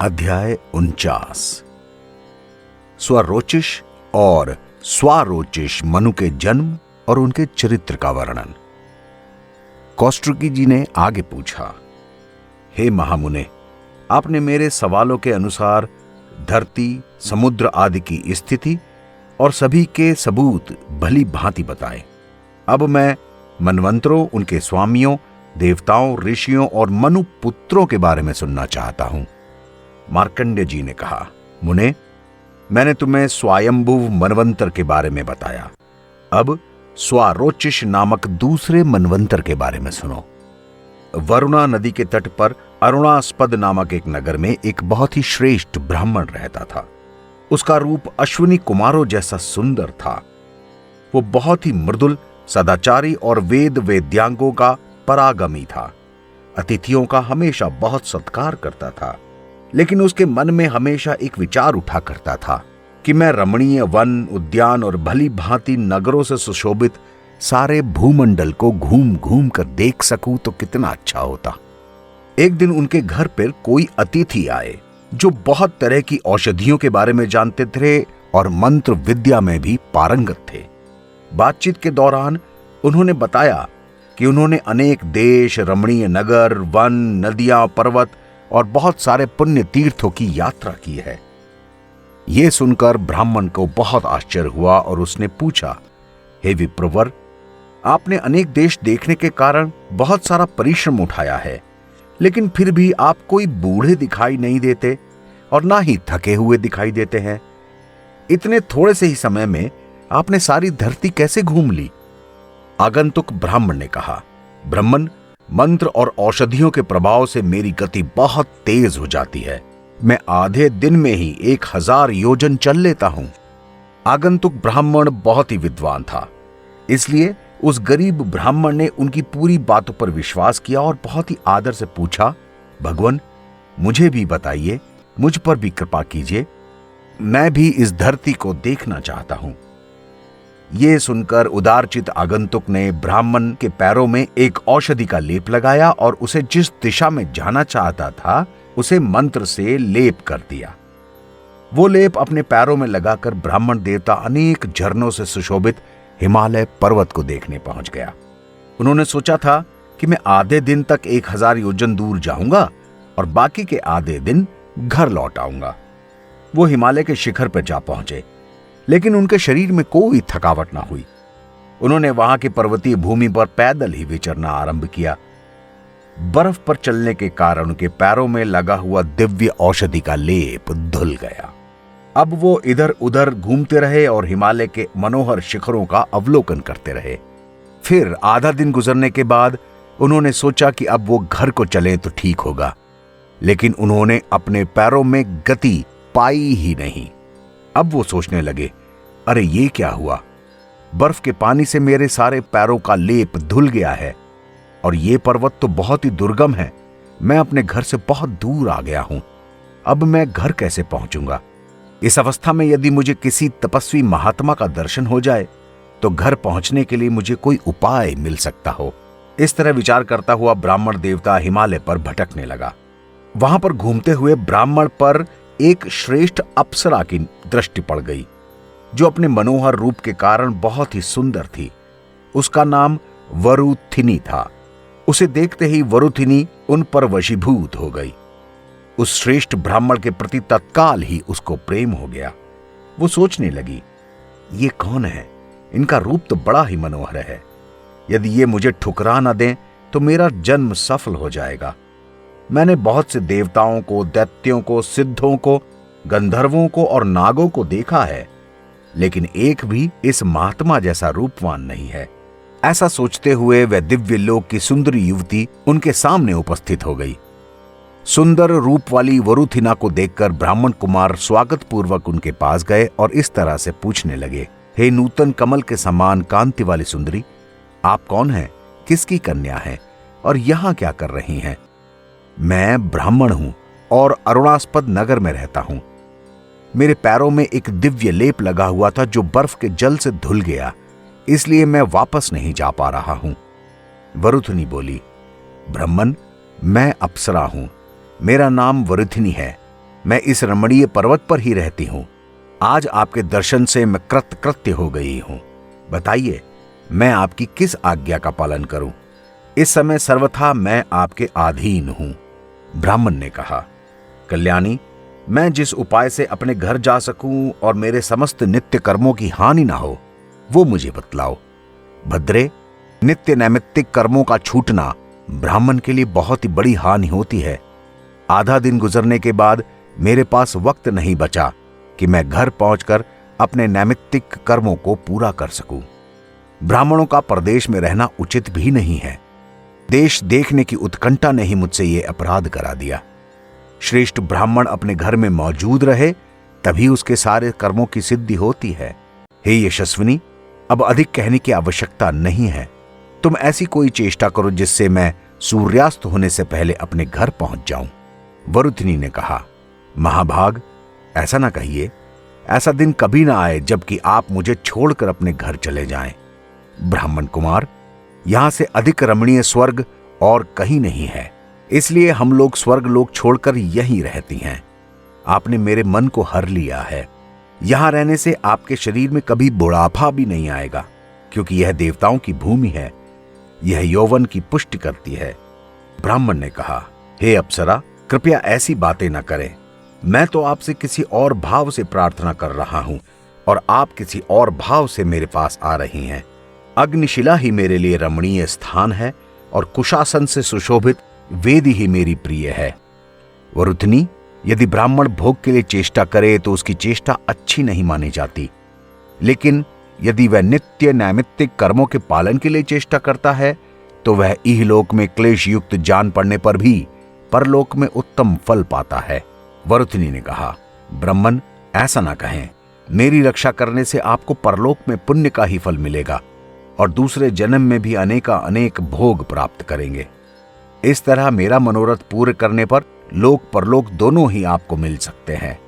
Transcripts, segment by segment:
अध्याय 49। स्वरोचिष और स्वारोचिष मनु के जन्म और उनके चरित्र का वर्णन। कौष्टुकी जी ने आगे पूछा, हे महामुने, आपने मेरे सवालों के अनुसार धरती, समुद्र आदि की स्थिति और सभी के सबूत भली भांति बताए। अब मैं मनवंतरों, उनके स्वामियों, देवताओं, ऋषियों और मनु पुत्रों के बारे में सुनना चाहता हूं। मार्कंडेय जी ने कहा, मुने, मैंने तुम्हें स्वायंभुव मनवंतर के बारे में बताया। अब स्वारोचिष नामक दूसरे मनवंतर के बारे में सुनो। वरुणा नदी के तट पर अरुणास्पद नामक एक नगर में एक बहुत ही श्रेष्ठ ब्राह्मण रहता था। उसका रूप अश्विनी कुमारों जैसा सुंदर था। वो बहुत ही मृदुल, सदाचारी और वेद वेद्यांगों का परागमी था। अतिथियों का हमेशा बहुत सत्कार करता था, लेकिन उसके मन में हमेशा एक विचार उठा करता था कि मैं रमणीय वन, उद्यान और भली भांति नगरों से सुशोभित सारे भूमंडल को घूम घूम कर देख सकूं तो कितना अच्छा होता। एक दिन उनके घर पर कोई अतिथि आए जो बहुत तरह की औषधियों के बारे में जानते थे और मंत्र विद्या में भी पारंगत थे। बातचीत के दौरान उन्होंने बताया कि उन्होंने अनेक देश, रमणीय नगर, वन, नदियां, पर्वत और बहुत सारे पुण्य तीर्थों की यात्रा की है। यह सुनकर ब्राह्मण को बहुत आश्चर्य हुआ और उसने पूछा, हे विप्रवर, आपने अनेक देश देखने के कारण बहुत सारा परिश्रम उठाया है, लेकिन फिर भी आप कोई बूढ़े दिखाई नहीं देते और ना ही थके हुए दिखाई देते हैं। इतने थोड़े से ही समय में आपने सारी धरती कैसे घूम ली? आगंतुक ब्राह्मण ने कहा, ब्राह्मण, मंत्र और औषधियों के प्रभाव से मेरी गति बहुत तेज हो जाती है। मैं आधे दिन में ही 1000 योजन चल लेता हूं। आगंतुक ब्राह्मण बहुत ही विद्वान था, इसलिए उस गरीब ब्राह्मण ने उनकी पूरी बातों पर विश्वास किया और बहुत ही आदर से पूछा, भगवान, मुझे भी बताइए, मुझ पर भी कृपा कीजिए, मैं भी इस धरती को देखना चाहता हूं। यह सुनकर उदारचित आगंतुक ने ब्राह्मण के पैरों में एक औषधि का लेप लगाया और उसे जिस दिशा में जाना चाहता था उसे मंत्र से लेप कर दिया। वो लेप अपने पैरों में लगाकर ब्राह्मण देवता अनेक झरनों से सुशोभित हिमालय पर्वत को देखने पहुंच गया। उन्होंने सोचा था कि मैं आधे दिन तक 1000 योजन दूर जाऊंगा और बाकी के आधे दिन घर लौट आऊंगा। वो हिमालय के शिखर पर जा पहुंचे, लेकिन उनके शरीर में कोई थकावट ना हुई। उन्होंने वहां की पर्वतीय भूमि पर पैदल ही विचरना आरंभ किया। बर्फ पर चलने के कारण उनके पैरों में लगा हुआ दिव्य औषधि का लेप धुल गया। अब वो इधर उधर घूमते रहे और हिमालय के मनोहर शिखरों का अवलोकन करते रहे। फिर आधा दिन गुजरने के बाद उन्होंने सोचा कि अब वो घर को चलें तो ठीक होगा, लेकिन उन्होंने अपने पैरों में गति पाई ही नहीं। अब वो सोचने लगे, अरे ये क्या हुआ? बर्फ के पानी से मेरे सारे पैरों का लेप धुल गया है और ये पर्वत तो बहुत ही दुर्गम है। मैं अपने घर से बहुत दूर आ गया हूं। अब मैं घर कैसे पहुंचूंगा? इस अवस्था में यदि मुझे किसी तपस्वी महात्मा का दर्शन हो जाए तो घर पहुंचने के लिए मुझे कोई उपाय मिल सकता हो। इस तरह विचार करता हुआ ब्राह्मण देवता हिमालय पर भटकने लगा। वहां पर घूमते हुए ब्राह्मण पर एक श्रेष्ठ अप्सरा की दृष्टि पड़ गई, जो अपने मनोहर रूप के कारण बहुत ही सुंदर थी। उसका नाम वरुथिनी था। उसे देखते ही वरुथिनी उन पर वशीभूत हो गई। उस श्रेष्ठ ब्राह्मण के प्रति तत्काल ही उसको प्रेम हो गया। वो सोचने लगी, ये कौन है? इनका रूप तो बड़ा ही मनोहर है। यदि ये मुझे ठुकरा न दें तो मेरा जन्म सफल हो जाएगा। मैंने बहुत से देवताओं को, दैत्यों को, सिद्धों को, गंधर्वों को और नागों को देखा है, लेकिन एक भी इस महात्मा जैसा रूपवान नहीं है। ऐसा सोचते हुए वह दिव्य लोक की सुंदरी युवती उनके सामने उपस्थित हो गई। सुंदर रूप वाली वरुथिना को देखकर ब्राह्मण कुमार स्वागत पूर्वक उनके पास गए और इस तरह से पूछने लगे, हे नूतन कमल के समान कांति वाली सुंदरी, आप कौन हैं? किसकी कन्या हैं और यहां क्या कर रही हैं? मैं ब्राह्मण हूं और अरुणास्पद नगर में रहता हूं। मेरे पैरों में एक दिव्य लेप लगा हुआ था जो बर्फ के जल से धुल गया, इसलिए मैं वापस नहीं जा पा रहा हूं। वरुथिनी बोली, ब्राह्मण, मैं अप्सरा हूं, मेरा नाम वरुथिनी है। मैं इस रमणीय पर्वत पर ही रहती हूं। आज आपके दर्शन से मैं कृतकृत्य हो गई हूं। बताइए, मैं आपकी किस आज्ञा का पालन करूं? इस समय सर्वथा मैं आपके अधीन हूं। ब्राह्मण ने कहा, कल्याणी, मैं जिस उपाय से अपने घर जा सकूं और मेरे समस्त नित्य कर्मों की हानि ना हो, वो मुझे बतलाओ। भद्रे, नित्य नैमित्तिक कर्मों का छूटना ब्राह्मण के लिए बहुत ही बड़ी हानि होती है। आधा दिन गुजरने के बाद मेरे पास वक्त नहीं बचा कि मैं घर पहुंचकर अपने नैमित्तिक कर्मों को पूरा कर सकूं। ब्राह्मणों का परदेश में रहना उचित भी नहीं है। देश देखने की उत्कंठा ने ही मुझसे यह अपराध करा दिया। श्रेष्ठ ब्राह्मण अपने घर में मौजूद रहे तभी उसके सारे कर्मों की सिद्धि होती है। हे यशस्विनी, अब अधिक कहने की आवश्यकता नहीं है। तुम ऐसी कोई चेष्टा करो जिससे मैं सूर्यास्त होने से पहले अपने घर पहुंच जाऊं। वरुथिनी ने कहा, महाभाग, ऐसा ना कहिए। ऐसा दिन कभी ना आए जबकि आप मुझे छोड़कर अपने घर चले जाएं। ब्राह्मण कुमार, यहां से अधिक रमणीय स्वर्ग और कहीं नहीं है, इसलिए हम लोग स्वर्ग लोक छोड़कर यहीं रहती हैं। आपने मेरे मन को हर लिया है। यहां रहने से आपके शरीर में कभी बुढ़ापा भी नहीं आएगा, क्योंकि यह देवताओं की भूमि है। यह यौवन की पुष्टि करती है। ब्राह्मण ने कहा, हे अप्सरा, कृपया ऐसी बातें न करें। मैं तो आपसे किसी और भाव से प्रार्थना कर रहा हूं और आप किसी और भाव से मेरे पास आ रही हैं। अग्निशिला ही मेरे लिए रमणीय स्थान है और कुशासन से सुशोभित वेदी ही मेरी प्रिय है। वरुथिनी, यदि ब्राह्मण भोग के लिए चेष्टा करे तो उसकी चेष्टा अच्छी नहीं मानी जाती, लेकिन यदि वह नित्य नैमित्तिक कर्मों के पालन के लिए चेष्टा करता है तो वह इहलोक में क्लेश युक्त जान पड़ने पर भी परलोक में उत्तम फल पाता है। वरुथिनी ने कहा, ब्राह्मण, ऐसा ना कहें। मेरी रक्षा करने से आपको परलोक में पुण्य का ही फल मिलेगा और दूसरे जन्म में भी अनेक भोग प्राप्त करेंगे। इस तरह मेरा मनोरथ पूर्ण करने पर लोक परलोक दोनों ही आपको मिल सकते हैं।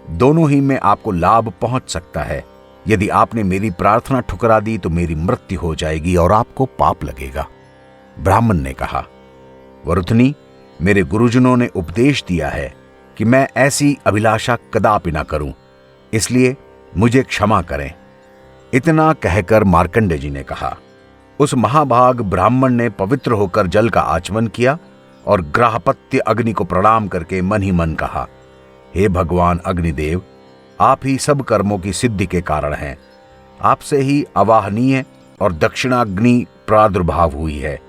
दोनों ही में आपको लाभ पहुंच सकता है। यदि आपने मेरी प्रार्थना ठुकरा दी तो मेरी मृत्यु हो जाएगी और आपको पाप लगेगा। ब्राह्मण ने कहा, वरुथिनी, मेरे गुरुजनों ने उपदेश दिया है कि मैं ऐसी अभिलाषा कदापि ना करूं, इसलिए मुझे क्षमा करें। इतना कहकर मार्कंडेय जी ने कहा। उस महाभाग ब्राह्मण ने पवित्र होकर जल का आचमन किया और ग्राहपत्य अग्नि को प्रणाम करके मन ही मन कहा, हे भगवान अग्निदेव, आप ही सब कर्मों की सिद्धि के कारण हैं। आपसे ही अवाहनीय और दक्षिणाग्नि प्रादुर्भाव हुई है।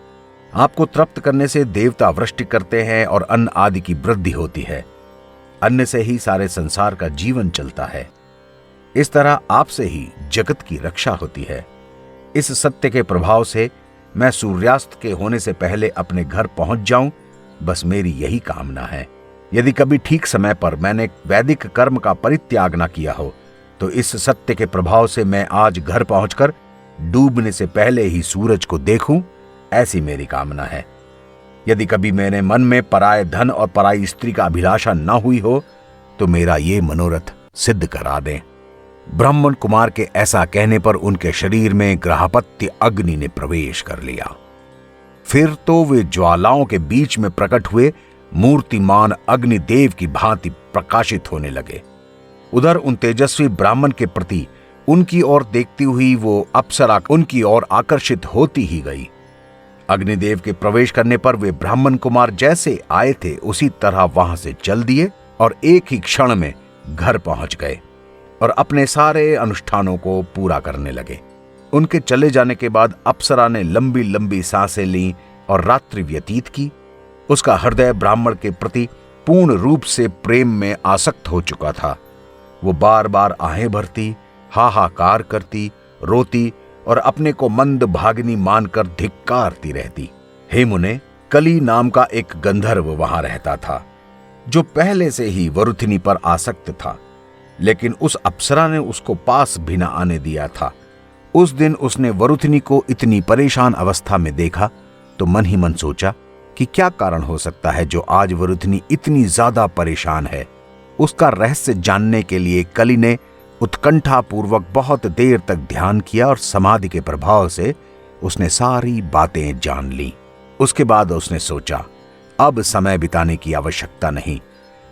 आपको तृप्त करने से देवता वृष्टि करते हैं और अन्न आदि की वृद्धि होती है। अन्न से ही सारे संसार का जीवन चलता है। इस तरह आपसे ही जगत की रक्षा होती है। इस सत्य के प्रभाव से मैं सूर्यास्त के होने से पहले अपने घर पहुंच जाऊं, बस मेरी यही कामना है। यदि कभी ठीक समय पर मैंने वैदिक कर्म का परित्याग न किया हो तो इस सत्य के प्रभाव से मैं आज घर पहुंचकर डूबने से पहले ही सूरज को देखूं, ऐसी मेरी कामना है। यदि कभी मेरे मन में पराये धन और पराई स्त्री का अभिलाषा न हुई हो तो मेरा ये मनोरथ सिद्ध करा दें। ब्राह्मण कुमार के ऐसा कहने पर उनके शरीर में ग्राहपत्य अग्नि ने प्रवेश कर लिया। फिर तो वे ज्वालाओं के बीच में प्रकट हुए मूर्तिमान अग्निदेव की भांति प्रकाशित होने लगे। उधर उन तेजस्वी ब्राह्मण के प्रति उनकी ओर देखती हुई वो अप्सरा उनकी ओर आकर्षित होती ही गई। अग्निदेव के प्रवेश करने पर वे ब्राह्मण कुमार जैसे आए थे उसी तरह वहां से चल दिए और एक ही क्षण में घर पहुंच गए और अपने सारे अनुष्ठानों को पूरा करने लगे। उनके चले जाने के बाद अप्सरा ने लंबी लंबी सांसें लीं और रात्रि व्यतीत की। उसका हृदय ब्राह्मण के प्रति पूर्ण रूप से प्रेम में आसक्त हो चुका था। वो बार बार आहें भरती, हाहाकार करती, रोती और अपने को मंद भागिनी मानकर धिक्कारती रहती। हे मुने, कली नाम का एक गंधर्व वहां रहता था जो पहले से ही वरुथिनी पर आसक्त था, लेकिन उस अप्सरा ने उसको पास भी न आने दिया था। उस दिन उसने वरुथिनी को इतनी परेशान अवस्था में देखा तो मन ही मन सोचा कि क्या कारण हो सकता है जो आज वरुथिनी इतनी ज्यादा परेशान है। उसका रहस्य जानने के लिए कली ने उत्कंठा पूर्वक बहुत देर तक ध्यान किया और समाधि के प्रभाव से उसने सारी बातें जान ली। उसके बाद उसने सोचा, अब समय बिताने की आवश्यकता नहीं,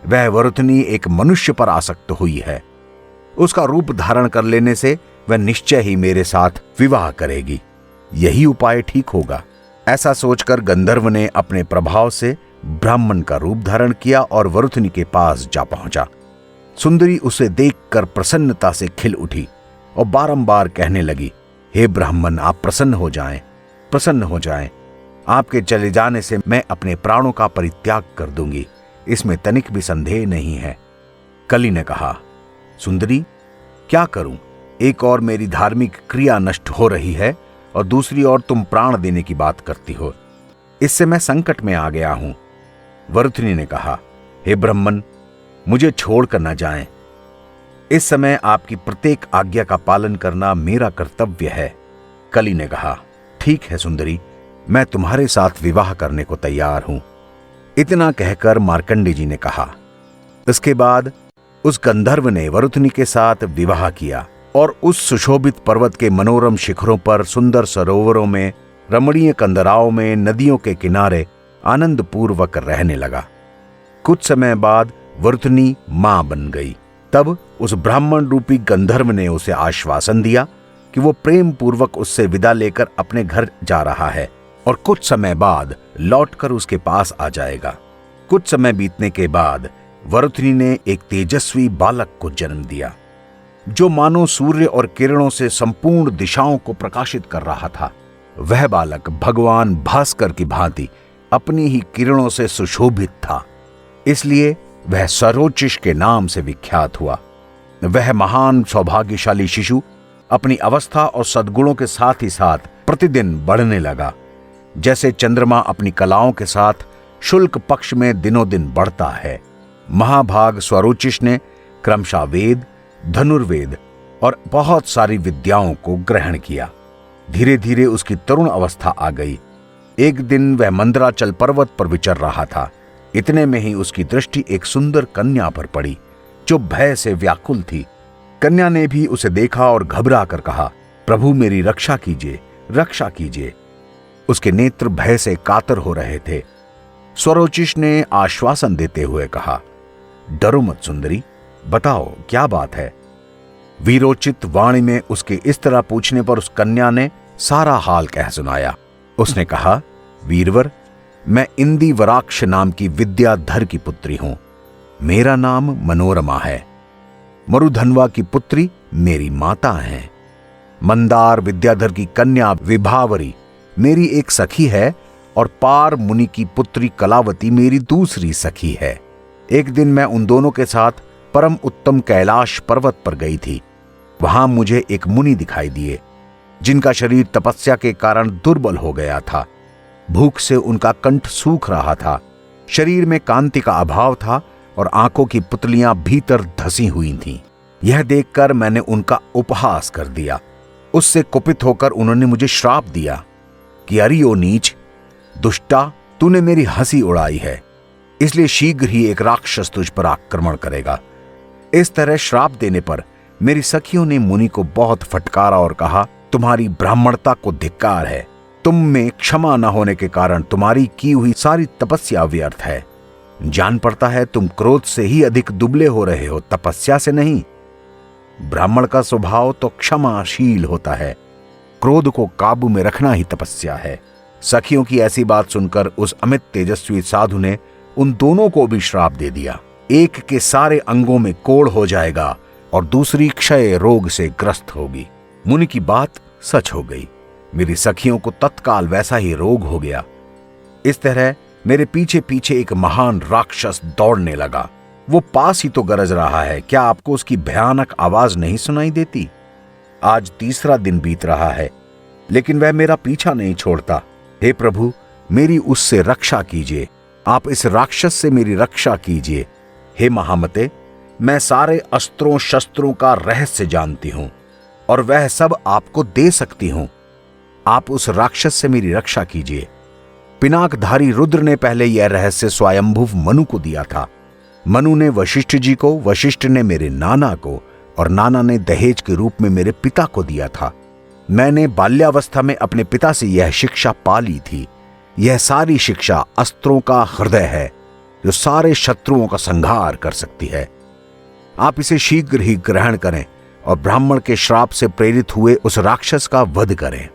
वह वरुथनी एक मनुष्य पर आसक्त हुई है। उसका रूप धारण कर लेने से वह निश्चय ही मेरे साथ विवाह करेगी। यही उपाय ठीक होगा। ऐसा सोचकर गंधर्व ने अपने प्रभाव से ब्राह्मण का रूप धारण किया और वरुथनी के पास जा पहुंचा। सुंदरी उसे देखकर प्रसन्नता से खिल उठी और बारंबार कहने लगी, हे ब्राह्मण, आप प्रसन्न हो जाएं, प्रसन्न हो जाएं। आपके चले जाने से मैं अपने प्राणों का परित्याग कर दूंगी, इसमें तनिक भी संदेह नहीं है। कली ने कहा, सुंदरी, क्या करूं? एक और मेरी धार्मिक क्रिया नष्ट हो रही है और दूसरी ओर तुम प्राण देने की बात करती हो। इससे मैं संकट में आ गया हूं। वरुथनी ने कहा, हे ब्राह्मण, मुझे छोड़कर न जाएं। इस समय आपकी प्रत्येक आज्ञा का पालन करना मेरा कर्तव्य है। कली ने कहा, ठीक है सुंदरी, मैं तुम्हारे साथ विवाह करने को तैयार हूं। इतना कहकर मार्कंडेय जी ने कहा। इसके बाद उस गंधर्व ने वरुथनी के साथ विवाह किया और उस सुशोभित पर्वत के मनोरम शिखरों पर, सुंदर सरोवरों में, रमणीय कंदराओं में, नदियों के किनारे आनंद पूर्वक रहने लगा। कुछ समय बाद वरुथनी मां बन गई। तब उस ब्राह्मण रूपी गंधर्व ने उसे आश्वासन दिया कि वो प्रेम पूर्वक उससे विदा लेकर अपने घर जा रहा है और कुछ समय बाद लौटकर उसके पास आ जाएगा। कुछ समय बीतने के बाद वरुथनी ने एक तेजस्वी बालक को जन्म दिया, जो मानो सूर्य और किरणों से संपूर्ण दिशाओं को प्रकाशित कर रहा था। वह बालक भगवान भास्कर की भांति अपनी ही किरणों से सुशोभित था, इसलिए वह सरोचिष के नाम से विख्यात हुआ। वह महान सौभाग्यशाली शिशु अपनी अवस्था और सद्गुणों के साथ ही साथ प्रतिदिन बढ़ने लगा, जैसे चंद्रमा अपनी कलाओं के साथ शुक्ल पक्ष में दिनों दिन बढ़ता है। महाभाग स्वरोचिष ने क्रमशः वेद, धनुर्वेद और बहुत सारी विद्याओं को ग्रहण किया। धीरे धीरे उसकी तरुण अवस्था आ गई। एक दिन वह मंदराचल पर्वत पर विचर रहा था। इतने में ही उसकी दृष्टि एक सुंदर कन्या पर पड़ी, जो भय से व्याकुल थी। कन्या ने भी उसे देखा और घबरा कर कहा, प्रभु, मेरी रक्षा कीजिए, रक्षा कीजिए। उसके नेत्र भय से कातर हो रहे थे। स्वरोचिष ने आश्वासन देते हुए कहा, डरो मत सुंदरी, बताओ क्या बात है। वीरोचित वाणी में उसके इस तरह पूछने पर उस कन्या ने सारा हाल कह सुनाया। उसने कहा, वीरवर, मैं इंदिवराक्ष नाम की विद्याधर की पुत्री हूं। मेरा नाम मनोरमा है। मरुधनवा की पुत्री मेरी माता है। मंदार विद्याधर की कन्या विभावरी मेरी एक सखी है और पार मुनि की पुत्री कलावती मेरी दूसरी सखी है। एक दिन मैं उन दोनों के साथ परम उत्तम कैलाश पर्वत पर गई थी। वहां मुझे एक मुनि दिखाई दिए, जिनका शरीर तपस्या के कारण दुर्बल हो गया था। भूख से उनका कंठ सूख रहा था, शरीर में कांति का अभाव था और आंखों की पुतलियां भीतर धसी हुई थीं। यह देखकर मैंने उनका उपहास कर दिया। उससे कुपित होकर उन्होंने मुझे श्राप दिया कि अरे ओ नीच, दुष्टा, तूने मेरी हंसी उड़ाई है, इसलिए शीघ्र ही एक राक्षस तुझ पर आक्रमण करेगा। इस तरह श्राप देने पर मेरी सखियों ने मुनि को बहुत फटकारा और कहा, तुम्हारी ब्राह्मणता को धिक्कार है। तुम में क्षमा न होने के कारण तुम्हारी की हुई सारी तपस्या व्यर्थ है। जान पड़ता है तुम क्रोध से ही अधिक दुबले हो रहे हो, तपस्या से नहीं। ब्राह्मण का स्वभाव तो क्षमाशील होता है, क्रोध को काबू में रखना ही तपस्या है। सखियों की ऐसी बात सुनकर उस अमित तेजस्वी साधु ने उन दोनों को भी श्राप दे दिया। एक के सारे अंगों में कोढ़ हो जाएगा और दूसरी क्षय रोग से ग्रस्त होगी। मुनि की बात सच हो गई। मेरी सखियों को तत्काल वैसा ही रोग हो गया। इस तरह मेरे पीछे पीछे एक महान राक्षस दौड़ने लगा। वो पास ही तो गरज रहा है, क्या आपको उसकी भयानक आवाज नहीं सुनाई देती? आज तीसरा दिन बीत रहा है, लेकिन वह मेरा पीछा नहीं छोड़ता। हे प्रभु, मेरी उससे रक्षा कीजिए। आप इस राक्षस से मेरी रक्षा कीजिए। हे महामते, मैं सारे अस्त्रों शस्त्रों का रहस्य जानती हूं और वह सब आपको दे सकती हूं। आप उस राक्षस से मेरी रक्षा कीजिए। पिनाकधारी रुद्र ने पहले यह रहस्य स्वयंभुव मनु को दिया था। मनु ने वशिष्ठ जी को, वशिष्ठ ने मेरे नाना को और नाना ने दहेज के रूप में मेरे पिता को दिया था। मैंने बाल्यावस्था में अपने पिता से यह शिक्षा पा ली थी। यह सारी शिक्षा अस्त्रों का हृदय है। जो सारे शत्रुओं का संहार कर सकती है। आप इसे शीघ्र ही ग्रहण करें और ब्राह्मण के श्राप से प्रेरित हुए उस राक्षस का वध करें।